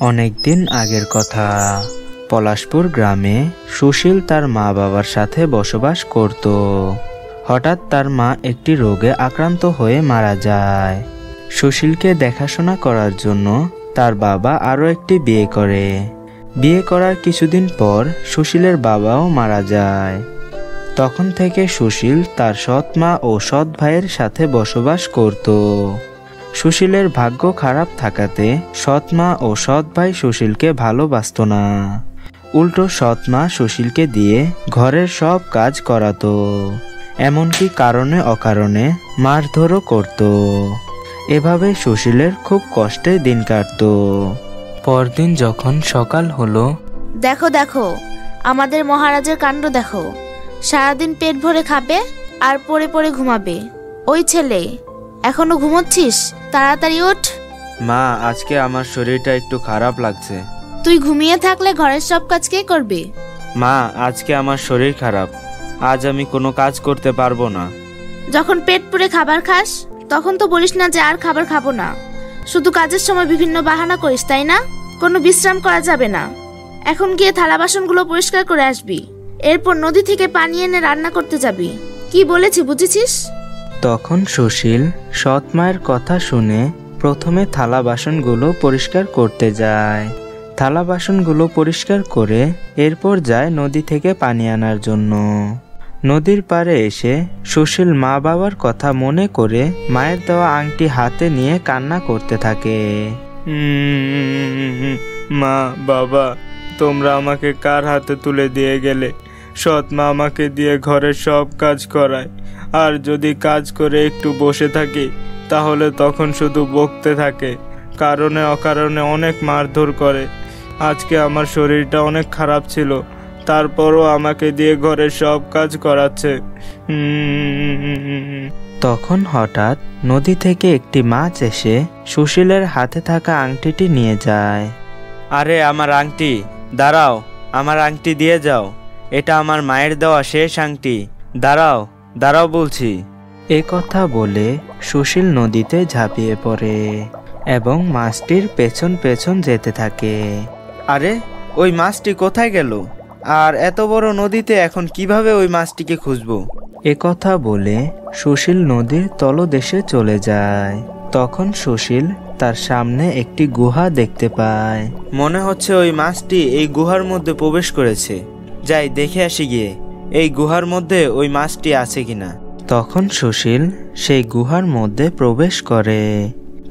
অনেকদিন আগের কথা। পলাশপুর গ্রামে সুশীল তার মা বাবার সাথে বসবাস করত। হঠাৎ তার মা একটি রোগে আক্রান্ত হয়ে মারা যায়। সুশীলকে দেখাশোনা করার জন্য তার বাবা আরও একটি বিয়ে করে। বিয়ে করার কিছুদিন পর সুশীলের বাবাও মারা যায়। তখন থেকে সুশীল তার সৎ মা ও সৎ ভাইয়ের সাথে বসবাস করত। সুশীলের ভাগ্য খারাপ থাকাতে সৎ মা ও সৎ ভাই সুশীলকে ভালোবাসত না। উল্টো সৎ মা সুশীলকে দিয়ে ঘরের সব কাজ করাতো, এমনকি কারণে অকারণে মারধরও করত। এভাবে সুশীলের খুব কষ্টে দিন কাটত। পরদিন যখন সকাল হলো, দেখো দেখো আমাদের মহারাজের কাণ্ড দেখো। সারাদিন পেট ভরে খাবে আর পড়ে পড়ে ঘুমাবে। ওই ছেলে, এখনো ঘুমোচ্ছিস? তাড়াতাড়ি ওঠ। মা, আজকে আমার শরীরটা একটু খারাপ লাগছে। তুই ঘুমিয়ে থাকলে ঘরের সব কাজ কে করবে? মা, আজকে আমার শরীর খারাপ, আজ আমি কোনো কাজ করতে পারবো না। যখন পেট পুড়ে খাবার খাস তখন তো বলিস না যে আর খাবার খাবো না। শুধু কাজের সময় বিভিন্ন বাহানা করিস, তাই না? কোনো বিশ্রাম করা যাবে না। এখন গিয়ে থালা বাসনগুলো পরিষ্কার করে আসবি, এরপর নদী থেকে পানি এনে রান্না করতে যাবি। কি বলেছি বুঝেছিস? তখন সুশীল সৎ মায়ের কথা শুনে প্রথমে থালা বাসনগুলো পরিষ্কার করতে যায়। থালা বাসনগুলো পরিষ্কার করে এরপর যায় নদী থেকে পানি আনার জন্য। নদীর পাড়ে এসে সুশীল মা বাবার কথা মনে করে মায়ের দেওয়া আংটি হাতে নিয়ে কান্না করতে থাকে। মা, বাবা, তোমরা আমাকে কার হাতে তুলে দিয়ে গেলে? সৎ মা আমাকে দিয়ে ঘরের সব কাজ করায়, আর যদি কাজ করে একটু বসে থাকি তাহলে তখন শুধু বকতে থাকে, কারণে অকারণে অনেক মারধর করে। আজকে আমার শরীরটা অনেক খারাপ ছিল, তারপরও আমাকে দিয়ে ঘরের সব কাজ করাচ্ছে। তখন হঠাৎ নদী থেকে একটি মাছ এসে সুশীলের হাতে থাকা আংটিটি নিয়ে যায়। আরে আমার আংটি, দাঁড়াও, আমার আংটি দিয়ে যাও, এটা আমার মায়ের দেওয়া শেষ আংটি, দাঁড়াও দাঁড়াও বলছি। এ কথা বলে সুশীল নদীতে ঝাঁপিয়ে পড়ে এবং মাছটির পেছন পেছন যেতে থাকে। আরে, ওই মাছটি কোথায় গেল? আর এত বড় নদীতে এখন কিভাবে ওই মাছটিকে খুঁজবো? এ কথা বলে সুশীল নদীর তলদেশে চলে যায়। তখন সুশীল তার সামনে একটি গুহা দেখতে পায়। মনে হচ্ছে ওই মাছটি এই গুহার মধ্যে প্রবেশ করেছে। যাই দেখে আসি গিয়ে এই গুহার মধ্যে ওই মাছটি আছে কিনা। তখন সুশীল সেই গুহার মধ্যে প্রবেশ করে।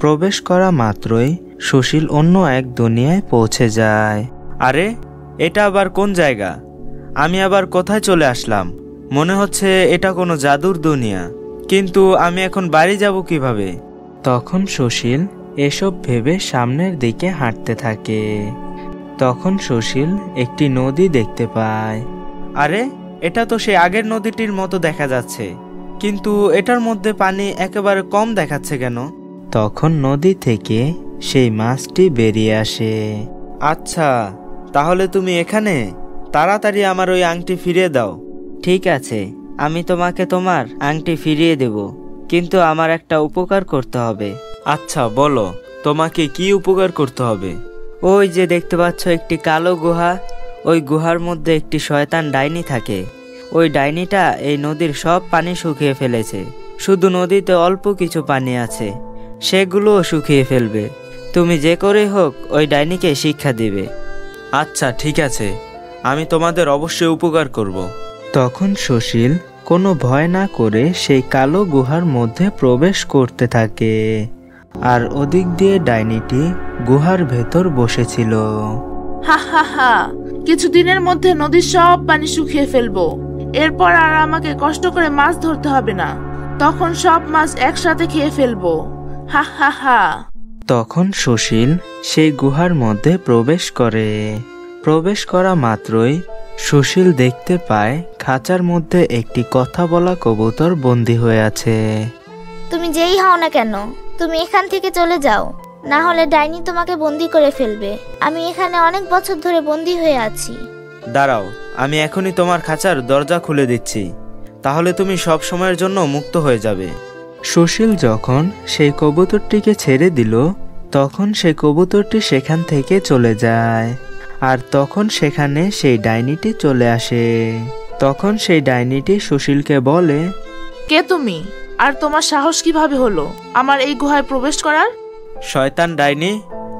প্রবেশ করা মাত্রই সুশীল অন্য এক দুনিয়ায় পৌঁছে যায়। আরে, এটা আবার কোন জায়গা? আমি আবার কোথায় চলে আসলাম? মনে হচ্ছে এটা কোনো জাদুর দুনিয়া, কিন্তু আমি এখন বাড়ি যাব কিভাবে? তখন সুশীল এসব ভেবে সামনের দিকে হাঁটতে থাকে। তখন সুশীল একটি নদী দেখতে পায়। আরে, এটা তো সেই আগের নদীটির মতো দেখা যাচ্ছে, কিন্তু এটার মধ্যে পানি একেবারে কম দেখাচ্ছে কেন? তখন নদী থেকে সেই মাছটি বেরিয়ে আসে। আচ্ছা, তাহলে তুমি এখানে? তাড়াতাড়ি আমার ওই আংটি ফিরিয়ে দাও। ঠিক আছে, আমি তোমাকে তোমার আংটি ফিরিয়ে দেব, কিন্তু আমার একটা উপকার করতে হবে। আচ্ছা বলো, তোমাকে কি উপকার করতে হবে? ওই যে দেখতে পাচ্ছ একটি কালো গুহা, ওই গুহার মধ্যে একটি শয়তান ডাইনি থাকে। ওই ডাইনিটা এই নদীর সব পানি শুকিয়ে ফেলেছে, শুধু নদীতে অল্প কিছু পানি আছে, সেগুলোও শুকিয়ে ফেলবে। তুমি যে করে হোক ওই ডাইনিকে শিক্ষা দিবে। আচ্ছা ঠিক আছে, আমি তোমাদের অবশ্যই উপকার করব। তখন সুশীল কোনো ভয় না করে সেই কালো গুহার মধ্যে প্রবেশ করতে থাকে, আর ওদিক দিয়ে ডাইনিটি গুহার ভেতর বসেছিল। হা হা হা, কিছুদিনের মধ্যে নদীর সব পানি শুকিয়ে ফেলবো, এরপর আর আমাকে কষ্ট করে মাছ ধরতে হবে না, তখন সব মাছ একসাথে খেয়ে ফেলবো। হা হা হা। তখন সুশীল সেই গুহার মধ্যে প্রবেশ করে। প্রবেশ করা মাত্রই সুশীল দেখতে পায় খাঁচার মধ্যে একটি কথা বলা কবুতর বন্দী হয়ে আছে। তুমি যেই হও না কেন, তুমি এখান থেকে চলে যাও, না হলে ডাইনি তোমাকে বন্দী করে ফেলবে। আমি এখানে অনেক বছর ধরে বন্দী হয়ে আছি। দাঁড়াও, আমি এখনই তোমার খাঁচার দরজা খুলে দিচ্ছি, তাহলে তুমি সব সময়ের জন্য মুক্ত হয়ে যাবে। সুশীল যখন সেই কবুতরটিকে ছেড়ে দিল, তখন সে কবুতরটি সেখান থেকে চলে যায়। আর তখন সেখানে সেই ডাইনিটি চলে আসে। তখন সেই ডাইনিটি সুশীলকে বলে, কে তুমি, আর তোমার সাহস কিভাবে হলো আমার এই গুহায় প্রবেশ করার? শয়তান ডাইনি,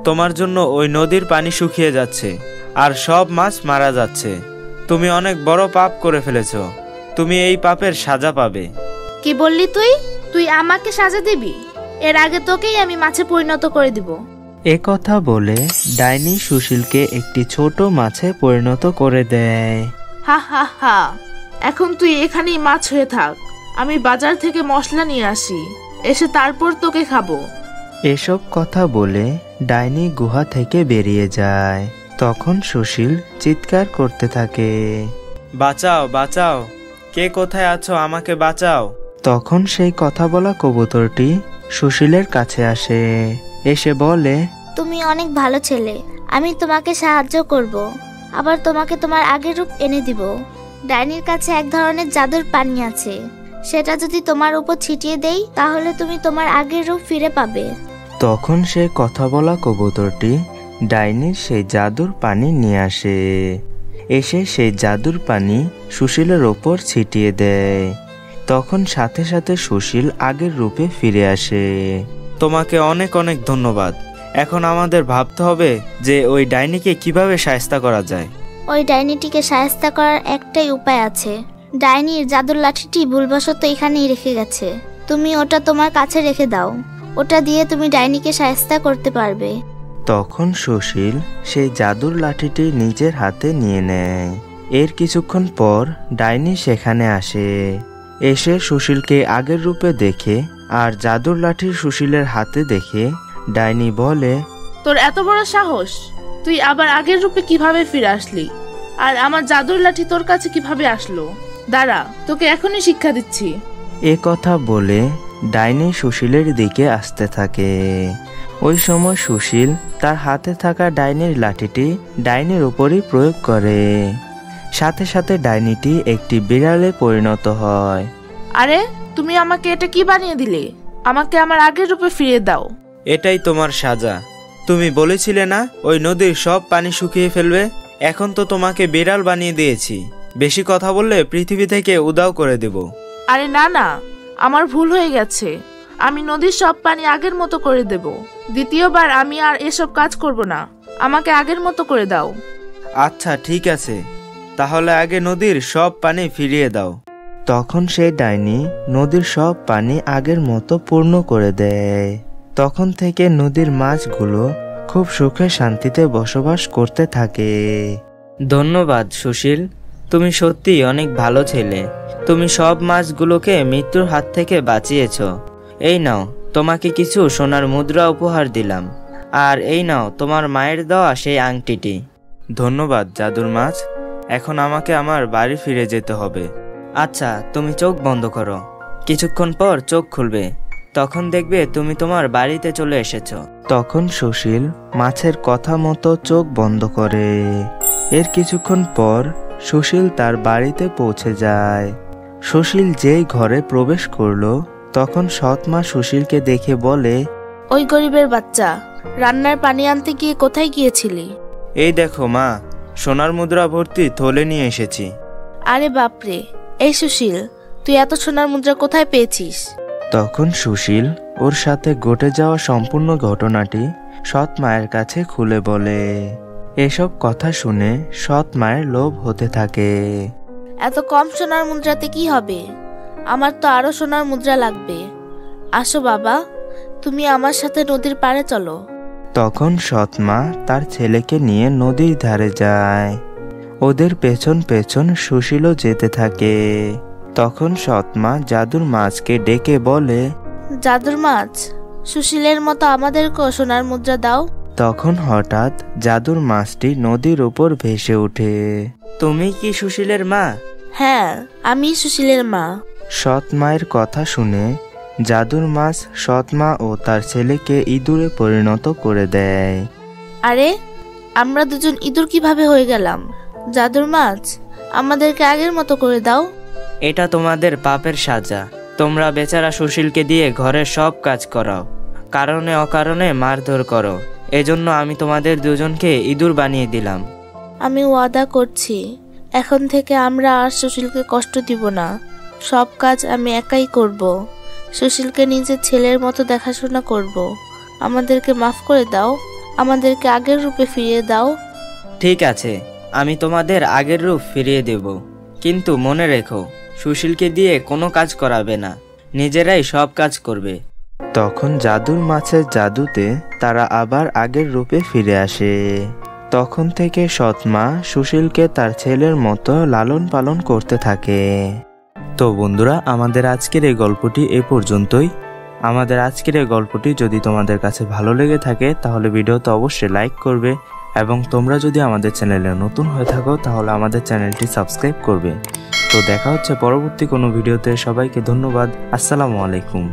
তোমার জন্য ওই নদীর পানি শুকিয়ে যাচ্ছে আর সব মাছ মারা যাচ্ছে। তুমি অনেক বড় পাপ করে ফেলেছ। তুমি এই পাপের সাজা পাবে। কি বললি তুই? তুই আমাকে সাজা দিবি? এর আগে তোকেই আমি মাছে পরিণত করে দিব। এ কথা বলে ডাইনি সুশীলকে একটি ছোট মাছে পরিণত করে দেয়। হা হা হা, এখন তুই এখানেই মাছ হয়ে থাক। আমি বাজার থেকে মশলা নিয়ে আসি, এসে তারপর তোকে খাবো। এসব কথা বলে ডাইনি গুহা থেকে বেরিয়ে যায়। তখন সুশীল চিৎকার করতে থাকে, বাঁচাও বাঁচাও, কে কোথায় আছো, আমাকে বাঁচাও। তখন সেই কথা বলা কবুতরটি সুশীলের কাছে আসে। এসে বলে, তুমি অনেক ভালো ছেলে, আমি তোমাকে সাহায্য করব, আবার তোমাকে তোমার আগের রূপ এনে দিব। ডাইনির কাছে এক ধরনের জাদুর পানি আছে, সেটা যদি তোমার উপর ছিটিয়ে দেই তাহলে তুমি তোমার আগের রূপ ফিরে পাবে। তখন সে কথা বলা কবুতরটি ডাইনির সেই জাদুর পানি নিয়ে আসে। এসে সেই জাদুর পানি সুশীলের ওপর ছিটিয়ে দেয়। তখন সাথে সাথে সুশীল আগের রূপে ফিরে আসে। তোমাকে অনেক অনেক ধন্যবাদ। এখন আমাদের ভাবতে হবে যে ওই ডাইনিকে কিভাবে শায়েস্তা করা যায়। ওই ডাইনিটিকে শায়েস্তা করার একটাই উপায় আছে। ডাইনির জাদুর লাঠিটি ভুলবশত এখানেই রেখে গেছে, তুমি ওটা তোমার কাছে রেখে দাও, ওটা দিয়ে তুমি ডাইনিকে শায়েস্তা করতে পারবে। তখন সুশীল সেই জাদুর লাঠিটি নিজের হাতে নিয়ে নেয়। এর কিছুক্ষণ পর ডাইনি সেখানে আসে। এসে সুশীলকে আগের রূপে দেখে আর জাদুর লাঠি সুশীলের হাতে দেখে ডাইনি বলে, তোর এত বড় সাহস, তুই আবার আগের রূপে কিভাবে ফিরে আসলি? আর আমার জাদুর লাঠি তোর কাছে কিভাবে আসলো? দাঁড়া, তোকে এখনই শিক্ষা দিচ্ছি। এ কথা বলে ডাইনি সুশীলের দিকে আসতে থাকে। ওই সময় সুশীল তার হাতে থাকা ডাইনির লাঠিটি ডাইনির উপরই প্রয়োগ করে। সাথে সাথে ডাইনিটি একটি বিড়ালে পরিণত হয়। আরে, তুমি আমাকে এটা কি বানিয়ে দিলে? আমাকে আমার আগের রূপে ফিরিয়ে দাও। এটাই তোমার সাজা। তুমি বলেছিলে না ওই নদীর সব পানি শুকিয়ে ফেলবে? এখন তো তোমাকে বিড়াল বানিয়ে দিয়েছি। বেশি কথা বললে পৃথিবী থেকে উধাও করে দেব। আরে না না, আমার ভুল হয়ে গেছে। আমি নদীর সব পানি আগের মতো করে দেব। দ্বিতীয়বার আমি আর এসব কাজ করব না। আমাকে আগের মতো করে দাও। আচ্ছা ঠিক আছে, তাহলে আগে নদীর সব পানি ফিরিয়ে দাও। তখন সেই ডাইনি নদীর সব পানি আগের মতো পূর্ণ করে দেয়। তখন থেকে নদীর মাছগুলো খুব সুখে শান্তিতে বসবাস করতে থাকে। ধন্যবাদ সুশীল, তুমি সত্যি অনেক ভালো ছেলে। তুমি সব মাছগুলোকে মৃত্যুর হাত থেকে বাঁচিয়েছ। এই নাও, তোমাকে কিছু সোনার মুদ্রা উপহার দিলাম। আর এই নাও তোমার মায়ের দেওয়া সেই আংটিটি। ধন্যবাদ জাদুর মাছ। এখন আমাকে আমার বাড়ি ফিরে যেতে হবে। আচ্ছা, তুমি চোখ বন্ধ করো। কিছুক্ষণ পর চোখ খুলবে, তখন দেখবে তুমি তোমার বাড়িতে চলে এসেছো। তখন সুশীল মাছের কথা মতো চোখ বন্ধ করে। এর কিছুক্ষণ পর সুশীল তার বাড়িতে পৌঁছে যায়। সুশীল যেই ঘরে প্রবেশ করলো তখন সৎমা সুশীলকে দেখে বলে, ওই গরিবের বাচ্চা, রান্নার পানি আনতে গিয়ে কোথায় গিয়েছিলি? এই দেখো মা, সোনার মুদ্রা ভর্তি থলে নিয়ে এসেছি। আরে বাপরে, এই সুশীল, তুই এত সোনার মুদ্রা কোথায় পেয়েছিস? তখন সুশীল ওর সাথে ঘটে যাওয়া সম্পূর্ণ ঘটনাটি সৎ মায়ের কাছে খুলে বলে। এসব কথা শুনে সৎ মায়ের লোভ হতে থাকে। এত কম সোনার মুদ্রাতে কি হবে? আমার তো আরো সোনার মুদ্রা লাগবে। আসো বাবা, তুমি আমার সাথে নদীর পাড়ে চলো। তখন সৎ মা তার ছেলেকে নিয়ে নদীর ধারে যায়। ওদের পেছন পেছন সুশীলও যেতে থাকে। তখন সৎ মা জাদুর মাছকে ডেকে বলে, জাদুর মাছ, সুশীলের মতো আমাদেরকেও সোনার মুদ্রা দাও। তখন হঠাৎ জাদুর মাছটি নদীর উপর ভেসে ওঠে। তুমি কি সুশীলের মা? হ্যাঁ, আমি সুশীলের মা। সৎ মায়ের কথা শুনে জাদুর মাছ সৎ মা ও তার ছেলেকে ইঁদুরে পরিণত করে দেয়। আরে, আমরা দুজন ইঁদুর কিভাবে হয়ে গেলাম? জাদুর মাছ, আমাদেরকে আগের মতো করে দাও। এটা তোমাদের পাপের সাজা। তোমরা বেচারা সুশীলকে দিয়ে ঘরের সব কাজ করাও। কারণে অকারণে মারধর করো, এজন্য আমি তোমাদের দুজনকে ইঁদুর বানিয়ে দিলাম। আমি ওয়াদা করছি এখন থেকে আমরা আর সুশীলকে কষ্ট দিব না। সব কাজ আমি একাই করব। সুশীলকে নিজের ছেলের মতো দেখাশোনা করব। আমাদেরকে মাফ করে দাও, আমাদেরকে আগের রূপে ফিরিয়ে দাও। ঠিক আছে, আমি তোমাদের আগের রূপ ফিরিয়ে দেব, কিন্তু মনে রেখো সুশীলকে দিয়ে কোনো কাজ করাবে না, নিজেরাই সব কাজ করবে। তখন জাদুর মাছের জাদুতে তারা আবার আগের রূপে ফিরে আসে। তখন থেকে সৎমা সুশীলকে তার ছেলের মতো লালন পালন করতে থাকে। তো বন্ধুরা, আমাদের আজকের এই গল্পটি এ পর্যন্তই। আমাদের আজকের এই গল্পটি যদি তোমাদের কাছে ভালো লেগে থাকে তাহলে ভিডিওতে অবশ্যই লাইক করবে, এবং তোমরা যদি আমাদের চ্যানেলে নতুন হয়ে থাকো তাহলে আমাদের চ্যানেলটি সাবস্ক্রাইব করবে। তো দেখা হচ্ছে পরবর্তী কোনো ভিডিওতে। সবাইকে ধন্যবাদ। আসসালামু আলাইকুম।